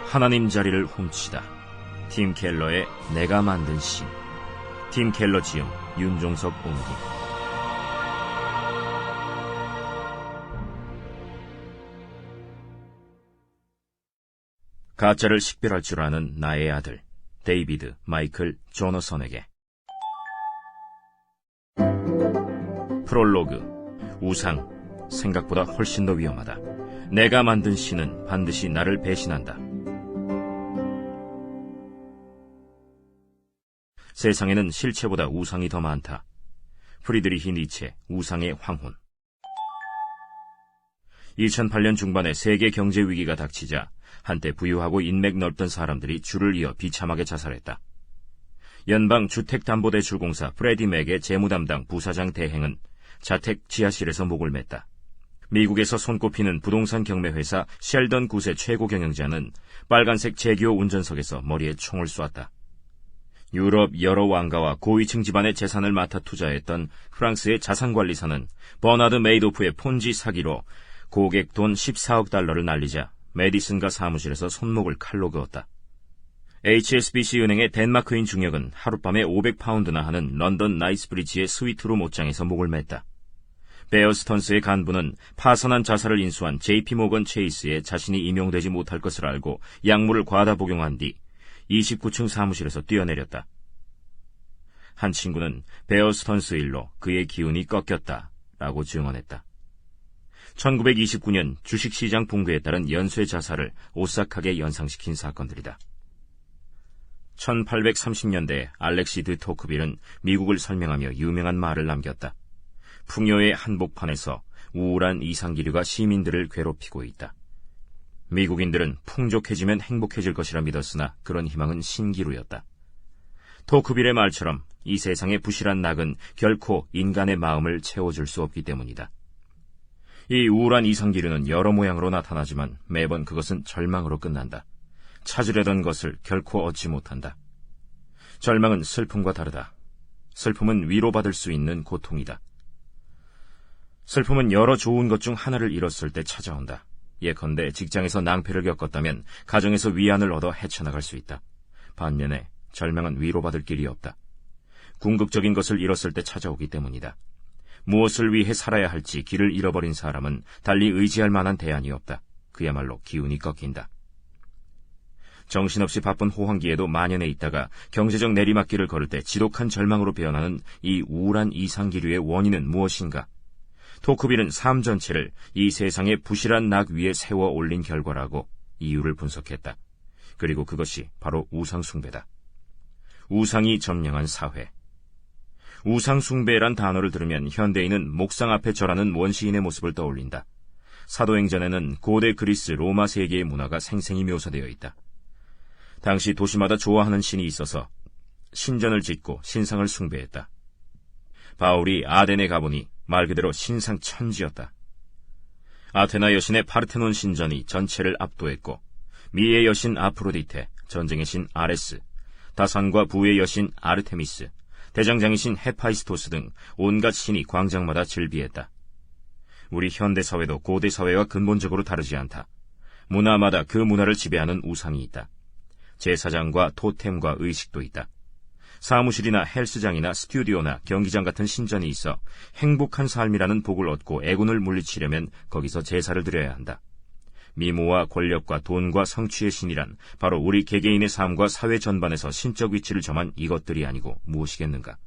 하나님 자리를 훔치다. 팀 켈러의 내가 만든 신. 팀 켈러 지음, 윤종석 옹기. 가짜를 식별할 줄 아는 나의 아들 데이비드 마이클 조너선에게. 프롤로그. 우상, 생각보다 훨씬 더 위험하다. 내가 만든 신은 반드시 나를 배신한다. 세상에는 실체보다 우상이 더 많다. 프리드리히 니체, 우상의 황혼. 2008년 중반에 세계 경제 위기가 닥치자 한때 부유하고 인맥 넓던 사람들이 줄을 이어 비참하게 자살했다. 연방주택담보대출공사 프레디 맥의 재무담당 부사장 대행은 자택 지하실에서 목을 맸다. 미국에서 손꼽히는 부동산 경매회사 셸던 굿의 최고 경영자는 빨간색 제기호 운전석에서 머리에 총을 쏘았다. 유럽 여러 왕가와 고위층 집안의 재산을 맡아 투자했던 프랑스의 자산관리사는 버나드 메이도프의 폰지 사기로 고객 돈 14억 달러를 날리자 메디슨가 사무실에서 손목을 칼로 그었다. HSBC 은행의 덴마크인 중역은 하룻밤에 500파운드나 하는 런던 나이스브리지의 스위트룸 옷장에서 목을 맸다. 베어스턴스의 간부는 파산한 자사를 인수한 JP모건 체이스에 자신이 임용되지 못할 것을 알고 약물을 과다 복용한 뒤 29층 사무실에서 뛰어내렸다. 한 친구는 베어스턴스 일로 그의 기운이 꺾였다라고 증언했다. 1929년 주식시장 붕괴에 따른 연쇄 자살을 오싹하게 연상시킨 사건들이다. 1830년대 알렉시 드 토크빌은 미국을 설명하며 유명한 말을 남겼다. 풍요의 한복판에서 우울한 이상기류가 시민들을 괴롭히고 있다. 미국인들은 풍족해지면 행복해질 것이라 믿었으나 그런 희망은 신기루였다. 토크빌의 말처럼 이 세상의 부실한 낙은 결코 인간의 마음을 채워줄 수 없기 때문이다. 이 우울한 이상기류는 여러 모양으로 나타나지만 매번 그것은 절망으로 끝난다. 찾으려던 것을 결코 얻지 못한다. 절망은 슬픔과 다르다. 슬픔은 위로받을 수 있는 고통이다. 슬픔은 여러 좋은 것 중 하나를 잃었을 때 찾아온다. 예컨대 직장에서 낭패를 겪었다면 가정에서 위안을 얻어 헤쳐나갈 수 있다. 반면에 절망은 위로받을 길이 없다. 궁극적인 것을 잃었을 때 찾아오기 때문이다. 무엇을 위해 살아야 할지 길을 잃어버린 사람은 달리 의지할 만한 대안이 없다. 그야말로 기운이 꺾인다. 정신없이 바쁜 호황기에도 만연해 있다가 경제적 내리막길을 걸을 때 지독한 절망으로 변하는 이 우울한 이상기류의 원인은 무엇인가? 토크빌은 삶 전체를 이 세상의 부실한 낙 위에 세워 올린 결과라고 이유를 분석했다. 그리고 그것이 바로 우상숭배다. 우상이 점령한 사회. 우상숭배란 단어를 들으면 현대인은 목상 앞에 절하는 원시인의 모습을 떠올린다. 사도행전에는 고대 그리스 로마 세계의 문화가 생생히 묘사되어 있다. 당시 도시마다 좋아하는 신이 있어서 신전을 짓고 신상을 숭배했다. 바울이 아덴에 가보니 말 그대로 신상 천지였다. 아테나 여신의 파르테논 신전이 전체를 압도했고 미의 여신 아프로디테, 전쟁의 신 아레스, 다산과 부의 여신 아르테미스, 대장장이신 헤파이스토스 등 온갖 신이 광장마다 즐비했다. 우리 현대사회도 고대사회와 근본적으로 다르지 않다. 문화마다 그 문화를 지배하는 우상이 있다. 제사장과 토템과 의식도 있다. 사무실이나 헬스장이나 스튜디오나 경기장 같은 신전이 있어 행복한 삶이라는 복을 얻고 애군을 물리치려면 거기서 제사를 드려야 한다. 미모와 권력과 돈과 성취의 신이란 바로 우리 개개인의 삶과 사회 전반에서 신적 위치를 점한 이것들이 아니고 무엇이겠는가?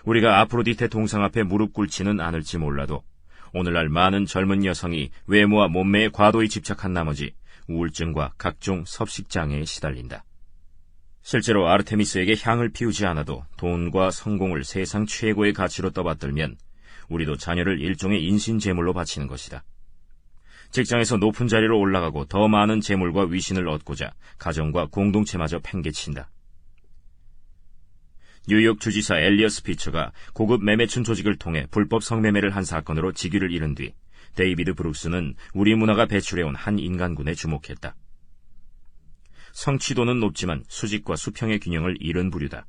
우리가 아프로디테 동상 앞에 무릎 꿇지는 않을지 몰라도 오늘날 많은 젊은 여성이 외모와 몸매에 과도히 집착한 나머지 우울증과 각종 섭식장애에 시달린다. 실제로 아르테미스에게 향을 피우지 않아도 돈과 성공을 세상 최고의 가치로 떠받들면 우리도 자녀를 일종의 인신제물로 바치는 것이다. 직장에서 높은 자리로 올라가고 더 많은 재물과 위신을 얻고자 가정과 공동체마저 팽개친다. 뉴욕 주지사 엘리어스 피처가 고급 매매춘 조직을 통해 불법 성매매를 한 사건으로 직위를 잃은 뒤 데이비드 브룩스는 우리 문화가 배출해온 한 인간군에 주목했다. 성취도는 높지만 수직과 수평의 균형을 잃은 부류다.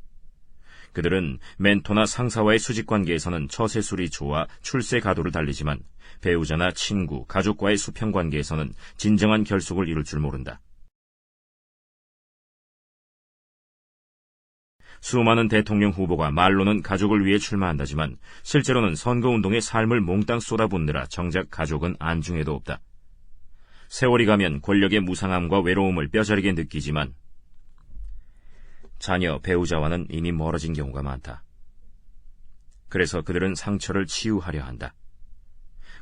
그들은 멘토나 상사와의 수직관계에서는 처세술이 좋아 출세 가도를 달리지만 배우자나 친구, 가족과의 수평관계에서는 진정한 결속을 이룰 줄 모른다. 수많은 대통령 후보가 말로는 가족을 위해 출마한다지만 실제로는 선거운동에 삶을 몽땅 쏟아붓느라 정작 가족은 안중에도 없다. 세월이 가면 권력의 무상함과 외로움을 뼈저리게 느끼지만 자녀, 배우자와는 이미 멀어진 경우가 많다. 그래서 그들은 상처를 치유하려 한다.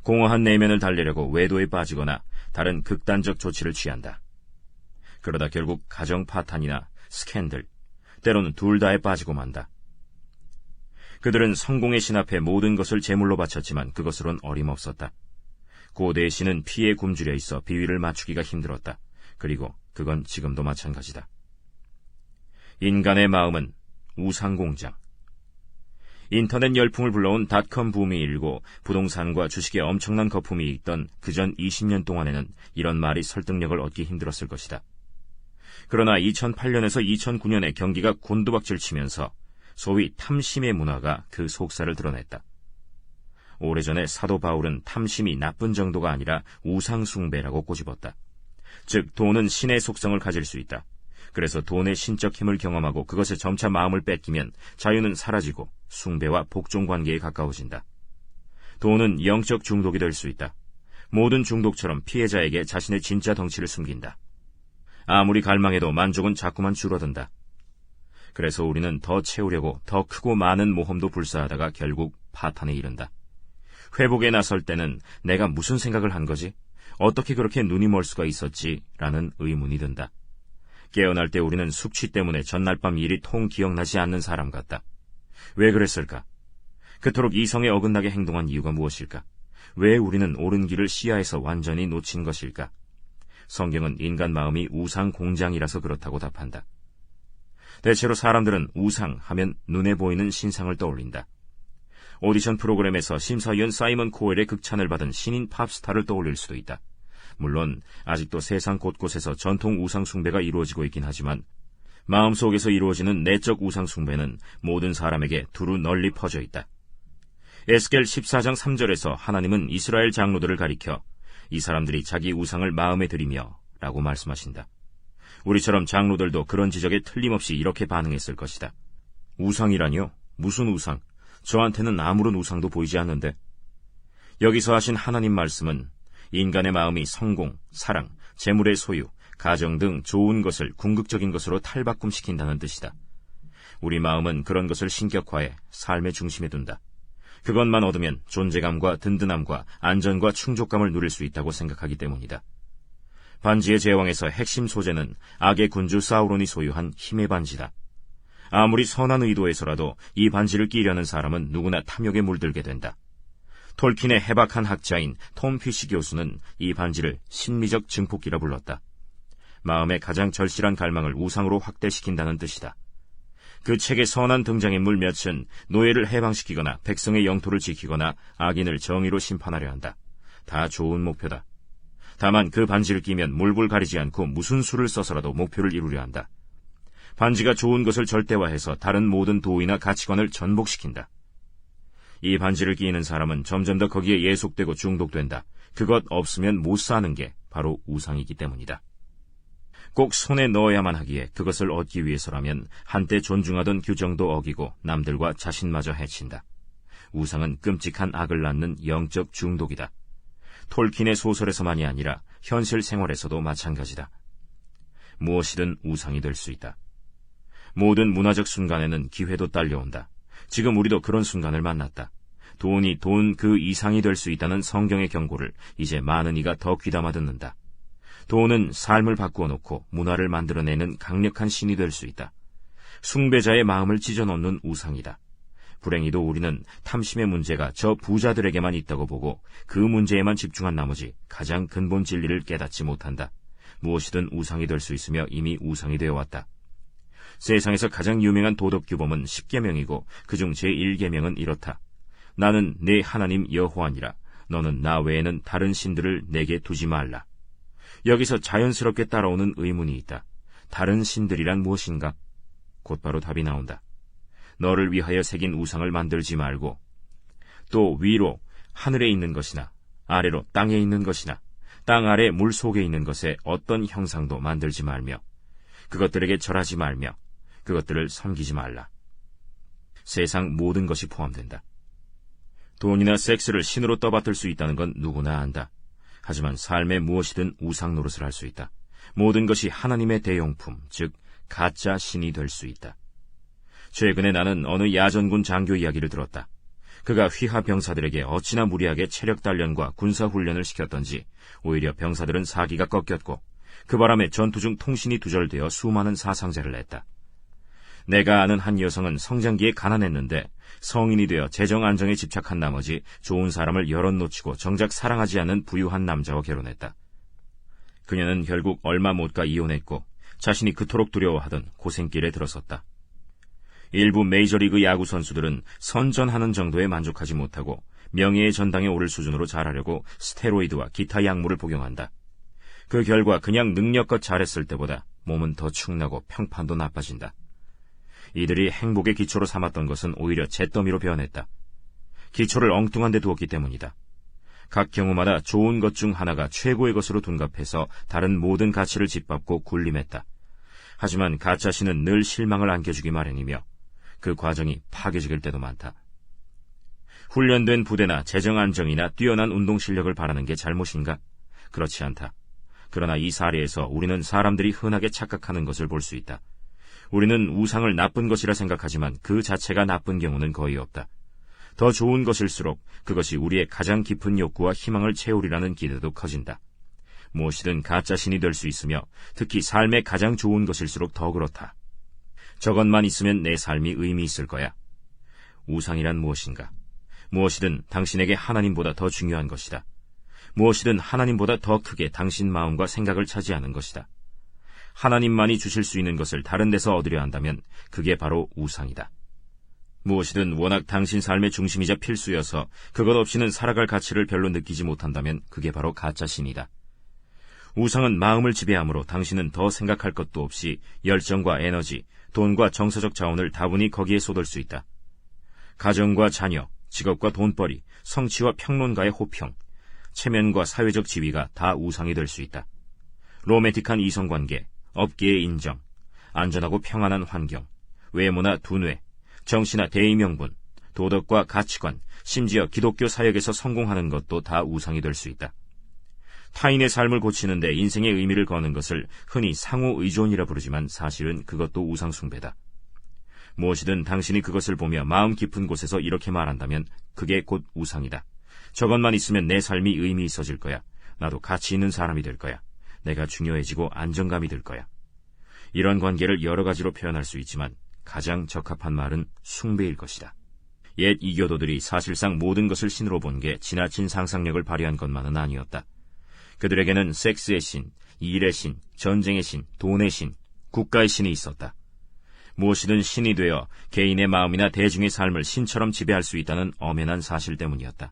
공허한 내면을 달래려고 외도에 빠지거나 다른 극단적 조치를 취한다. 그러다 결국 가정 파탄이나 스캔들, 때로는 둘 다에 빠지고 만다. 그들은 성공의 신 앞에 모든 것을 제물로 바쳤지만 그것으론 어림없었다. 고대의 신은 피에 굶주려 있어 비위를 맞추기가 힘들었다. 그리고 그건 지금도 마찬가지다. 인간의 마음은 우상공장. 인터넷 열풍을 불러온 닷컴 붐이 일고 부동산과 주식에 엄청난 거품이 있던 그전 20년 동안에는 이런 말이 설득력을 얻기 힘들었을 것이다. 그러나 2008년에서 2009년에 경기가 곤두박질 치면서 소위 탐심의 문화가 그 속살을 드러냈다. 오래전에 사도 바울은 탐심이 나쁜 정도가 아니라 우상숭배라고 꼬집었다. 즉 돈은 신의 속성을 가질 수 있다. 그래서 돈의 신적 힘을 경험하고 그것에 점차 마음을 뺏기면 자유는 사라지고 숭배와 복종 관계에 가까워진다. 돈은 영적 중독이 될 수 있다. 모든 중독처럼 피해자에게 자신의 진짜 덩치를 숨긴다. 아무리 갈망해도 만족은 자꾸만 줄어든다. 그래서 우리는 더 채우려고 더 크고 많은 모험도 불사하다가 결국 파탄에 이른다. 회복에 나설 때는 내가 무슨 생각을 한 거지? 어떻게 그렇게 눈이 멀 수가 있었지? 라는 의문이 든다. 깨어날 때 우리는 숙취 때문에 전날 밤 일이 통 기억나지 않는 사람 같다. 왜 그랬을까? 그토록 이성에 어긋나게 행동한 이유가 무엇일까? 왜 우리는 옳은 길을 시야에서 완전히 놓친 것일까? 성경은 인간 마음이 우상 공장이라서 그렇다고 답한다. 대체로 사람들은 우상 하면 눈에 보이는 신상을 떠올린다. 오디션 프로그램에서 심사위원 사이먼 코엘의 극찬을 받은 신인 팝스타를 떠올릴 수도 있다. 물론 아직도 세상 곳곳에서 전통 우상 숭배가 이루어지고 있긴 하지만 마음속에서 이루어지는 내적 우상 숭배는 모든 사람에게 두루 널리 퍼져 있다. 에스겔 14장 3절에서 하나님은 이스라엘 장로들을 가리켜 이 사람들이 자기 우상을 마음에 들이며 라고 말씀하신다. 우리처럼 장로들도 그런 지적에 틀림없이 이렇게 반응했을 것이다. 우상이라니요? 무슨 우상? 저한테는 아무런 우상도 보이지 않는데. 여기서 하신 하나님 말씀은 인간의 마음이 성공, 사랑, 재물의 소유, 가정 등 좋은 것을 궁극적인 것으로 탈바꿈시킨다는 뜻이다. 우리 마음은 그런 것을 신격화해 삶의 중심에 둔다. 그것만 얻으면 존재감과 든든함과 안전과 충족감을 누릴 수 있다고 생각하기 때문이다. 반지의 제왕에서 핵심 소재는 악의 군주 사우론이 소유한 힘의 반지다. 아무리 선한 의도에서라도 이 반지를 끼려는 사람은 누구나 탐욕에 물들게 된다. 톨킨의 해박한 학자인 톰 피시 교수는 이 반지를 심리적 증폭기라 불렀다. 마음의 가장 절실한 갈망을 우상으로 확대시킨다는 뜻이다. 그 책의 선한 등장인물 몇은 노예를 해방시키거나 백성의 영토를 지키거나 악인을 정의로 심판하려 한다. 다 좋은 목표다. 다만 그 반지를 끼면 물불 가리지 않고 무슨 수를 써서라도 목표를 이루려 한다. 반지가 좋은 것을 절대화해서 다른 모든 도의나 가치관을 전복시킨다. 이 반지를 끼는 사람은 점점 더 거기에 예속되고 중독된다. 그것 없으면 못 사는 게 바로 우상이기 때문이다. 꼭 손에 넣어야만 하기에 그것을 얻기 위해서라면 한때 존중하던 규정도 어기고 남들과 자신마저 해친다. 우상은 끔찍한 악을 낳는 영적 중독이다. 톨킨의 소설에서만이 아니라 현실 생활에서도 마찬가지다. 무엇이든 우상이 될 수 있다. 모든 문화적 순간에는 기회도 딸려온다. 지금 우리도 그런 순간을 만났다. 돈이 돈 그 이상이 될 수 있다는 성경의 경고를 이제 많은 이가 더 귀담아 듣는다. 돈은 삶을 바꾸어 놓고 문화를 만들어내는 강력한 신이 될 수 있다. 숭배자의 마음을 찢어놓는 우상이다. 불행히도 우리는 탐심의 문제가 저 부자들에게만 있다고 보고 그 문제에만 집중한 나머지 가장 근본 진리를 깨닫지 못한다. 무엇이든 우상이 될 수 있으며 이미 우상이 되어왔다. 세상에서 가장 유명한 도덕규범은 10계명이고 그중 제1계명은 이렇다. 나는 네 하나님 여호와니라. 너는 나 외에는 다른 신들을 내게 두지 말라. 여기서 자연스럽게 따라오는 의문이 있다. 다른 신들이란 무엇인가? 곧바로 답이 나온다. 너를 위하여 새긴 우상을 만들지 말고 또 위로 하늘에 있는 것이나 아래로 땅에 있는 것이나 땅 아래 물 속에 있는 것에 어떤 형상도 만들지 말며 그것들에게 절하지 말며 그것들을 섬기지 말라. 세상 모든 것이 포함된다. 돈이나 섹스를 신으로 떠받들 수 있다는 건 누구나 안다. 하지만 삶에 무엇이든 우상 노릇을 할 수 있다. 모든 것이 하나님의 대용품, 즉 가짜 신이 될 수 있다. 최근에 나는 어느 야전군 장교 이야기를 들었다. 그가 휘하 병사들에게 어찌나 무리하게 체력 단련과 군사 훈련을 시켰던지 오히려 병사들은 사기가 꺾였고 그 바람에 전투 중 통신이 두절되어 수많은 사상자를 냈다. 내가 아는 한 여성은 성장기에 가난했는데 성인이 되어 재정 안정에 집착한 나머지 좋은 사람을 여럿 놓치고 정작 사랑하지 않는 부유한 남자와 결혼했다. 그녀는 결국 얼마 못 가 이혼했고 자신이 그토록 두려워하던 고생길에 들어섰다. 일부 메이저리그 야구 선수들은 선전하는 정도에 만족하지 못하고 명예의 전당에 오를 수준으로 자라려고 스테로이드와 기타 약물을 복용한다. 그 결과 그냥 능력껏 잘했을 때보다 몸은 더 축나고 평판도 나빠진다. 이들이 행복의 기초로 삼았던 것은 오히려 잿더미로 변했다. 기초를 엉뚱한 데 두었기 때문이다. 각 경우마다 좋은 것 중 하나가 최고의 것으로 둔갑해서 다른 모든 가치를 짓밟고 군림했다. 하지만 가짜신은 늘 실망을 안겨주기 마련이며 그 과정이 파괴적일 때도 많다. 훈련된 부대나 재정 안정이나 뛰어난 운동 실력을 바라는 게 잘못인가? 그렇지 않다. 그러나 이 사례에서 우리는 사람들이 흔하게 착각하는 것을 볼 수 있다. 우리는 우상을 나쁜 것이라 생각하지만 그 자체가 나쁜 경우는 거의 없다. 더 좋은 것일수록 그것이 우리의 가장 깊은 욕구와 희망을 채우리라는 기대도 커진다. 무엇이든 가짜신이 될 수 있으며 특히 삶의 가장 좋은 것일수록 더 그렇다. 저것만 있으면 내 삶이 의미 있을 거야. 우상이란 무엇인가? 무엇이든 당신에게 하나님보다 더 중요한 것이다. 무엇이든 하나님보다 더 크게 당신 마음과 생각을 차지하는 것이다. 하나님만이 주실 수 있는 것을 다른 데서 얻으려 한다면 그게 바로 우상이다. 무엇이든 워낙 당신 삶의 중심이자 필수여서 그것 없이는 살아갈 가치를 별로 느끼지 못한다면 그게 바로 가짜신이다. 우상은 마음을 지배하므로 당신은 더 생각할 것도 없이 열정과 에너지, 돈과 정서적 자원을 다분히 거기에 쏟을 수 있다. 가정과 자녀, 직업과 돈벌이, 성취와 평론가의 호평, 체면과 사회적 지위가 다 우상이 될 수 있다. 로맨틱한 이성관계, 업계의 인정, 안전하고 평안한 환경, 외모나 두뇌, 정치나 대의명분, 도덕과 가치관, 심지어 기독교 사역에서 성공하는 것도 다 우상이 될 수 있다. 타인의 삶을 고치는데 인생의 의미를 거는 것을 흔히 상호의존이라 부르지만 사실은 그것도 우상숭배다. 무엇이든 당신이 그것을 보며 마음 깊은 곳에서 이렇게 말한다면 그게 곧 우상이다. 저것만 있으면 내 삶이 의미 있어질 거야. 나도 가치 있는 사람이 될 거야. 내가 중요해지고 안정감이 들 거야. 이런 관계를 여러 가지로 표현할 수 있지만 가장 적합한 말은 숭배일 것이다. 옛 이교도들이 사실상 모든 것을 신으로 본 게 지나친 상상력을 발휘한 것만은 아니었다. 그들에게는 섹스의 신, 일의 신, 전쟁의 신, 돈의 신, 국가의 신이 있었다. 무엇이든 신이 되어 개인의 마음이나 대중의 삶을 신처럼 지배할 수 있다는 엄연한 사실 때문이었다.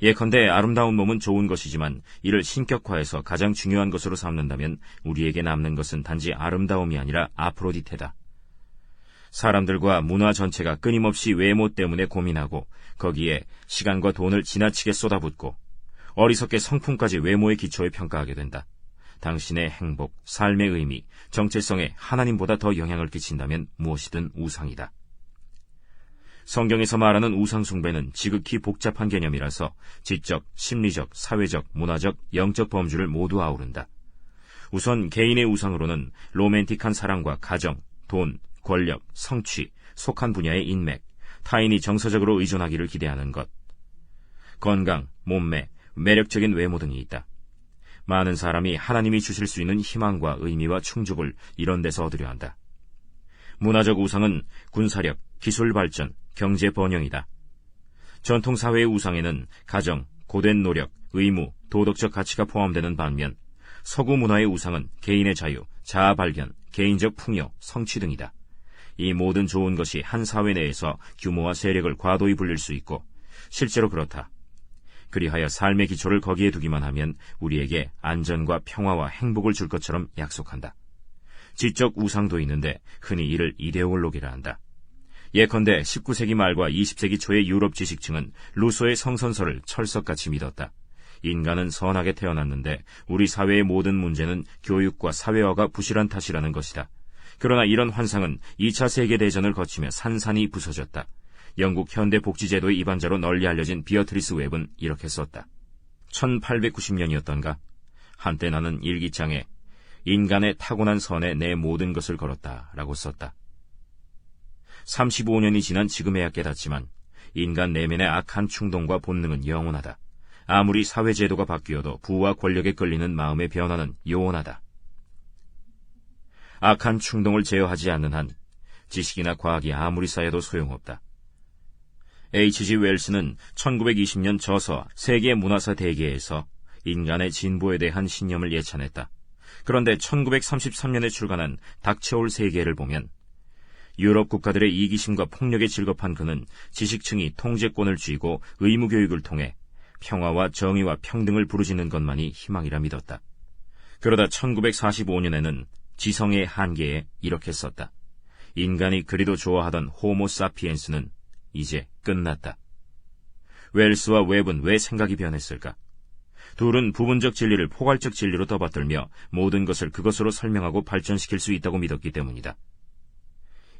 예컨대 아름다운 몸은 좋은 것이지만 이를 신격화해서 가장 중요한 것으로 삼는다면 우리에게 남는 것은 단지 아름다움이 아니라 아프로디테다. 사람들과 문화 전체가 끊임없이 외모 때문에 고민하고 거기에 시간과 돈을 지나치게 쏟아붓고 어리석게 성품까지 외모의 기초에 평가하게 된다. 당신의 행복, 삶의 의미, 정체성에 하나님보다 더 영향을 끼친다면 무엇이든 우상이다. 성경에서 말하는 우상숭배는 지극히 복잡한 개념이라서 지적, 심리적, 사회적, 문화적, 영적 범주를 모두 아우른다. 우선 개인의 우상으로는 로맨틱한 사랑과 가정, 돈, 권력, 성취, 속한 분야의 인맥, 타인이 정서적으로 의존하기를 기대하는 것, 건강, 몸매, 매력적인 외모 등이 있다. 많은 사람이 하나님이 주실 수 있는 희망과 의미와 충족을 이런 데서 얻으려 한다. 문화적 우상은 군사력, 기술 발전, 경제 번영이다. 전통사회의 우상에는 가정, 고된 노력, 의무, 도덕적 가치가 포함되는 반면 서구 문화의 우상은 개인의 자유, 자아 발견, 개인적 풍요, 성취 등이다. 이 모든 좋은 것이 한 사회 내에서 규모와 세력을 과도히 불릴 수 있고 실제로 그렇다. 그리하여 삶의 기초를 거기에 두기만 하면 우리에게 안전과 평화와 행복을 줄 것처럼 약속한다. 지적 우상도 있는데 흔히 이를 이데올로기라 한다. 예컨대 19세기 말과 20세기 초의 유럽 지식층은 루소의 성선설을 철석같이 믿었다. 인간은 선하게 태어났는데 우리 사회의 모든 문제는 교육과 사회화가 부실한 탓이라는 것이다. 그러나 이런 환상은 2차 세계대전을 거치며 산산이 부서졌다. 영국 현대복지제도의 입안자로 널리 알려진 비어트리스 웹은 이렇게 썼다. 1890년이었던가? 한때 나는 일기장에 인간의 타고난 선에 내 모든 것을 걸었다 라고 썼다. 35년이 지난 지금에야 깨닫지만 인간 내면의 악한 충동과 본능은 영원하다. 아무리 사회제도가 바뀌어도 부와 권력에 끌리는 마음의 변화는 요원하다. 악한 충동을 제어하지 않는 한 지식이나 과학이 아무리 쌓여도 소용없다. H.G. 웰스는 1920년 저서 세계 문화사 대계에서 인간의 진보에 대한 신념을 예찬했다. 그런데 1933년에 출간한 닥쳐올 세계를 보면 유럽 국가들의 이기심과 폭력에 질겁한 그는 지식층이 통제권을 쥐고 의무교육을 통해 평화와 정의와 평등을 부르짖는 것만이 희망이라 믿었다. 그러다 1945년에는 지성의 한계에 이렇게 썼다. 인간이 그리도 좋아하던 호모 사피엔스는 이제 끝났다. 웰스와 웹은 왜 생각이 변했을까? 둘은 부분적 진리를 포괄적 진리로 떠받들며 모든 것을 그것으로 설명하고 발전시킬 수 있다고 믿었기 때문이다.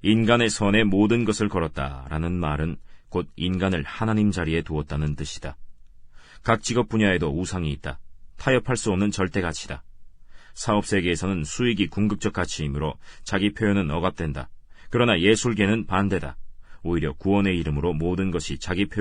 인간의 선에 모든 것을 걸었다라는 말은 곧 인간을 하나님 자리에 두었다는 뜻이다. 각 직업 분야에도 우상이 있다. 타협할 수 없는 절대 가치다. 사업세계에서는 수익이 궁극적 가치이므로 자기 표현은 억압된다. 그러나 예술계는 반대다. 오히려 구원의 이름으로 모든 것이 자기 표현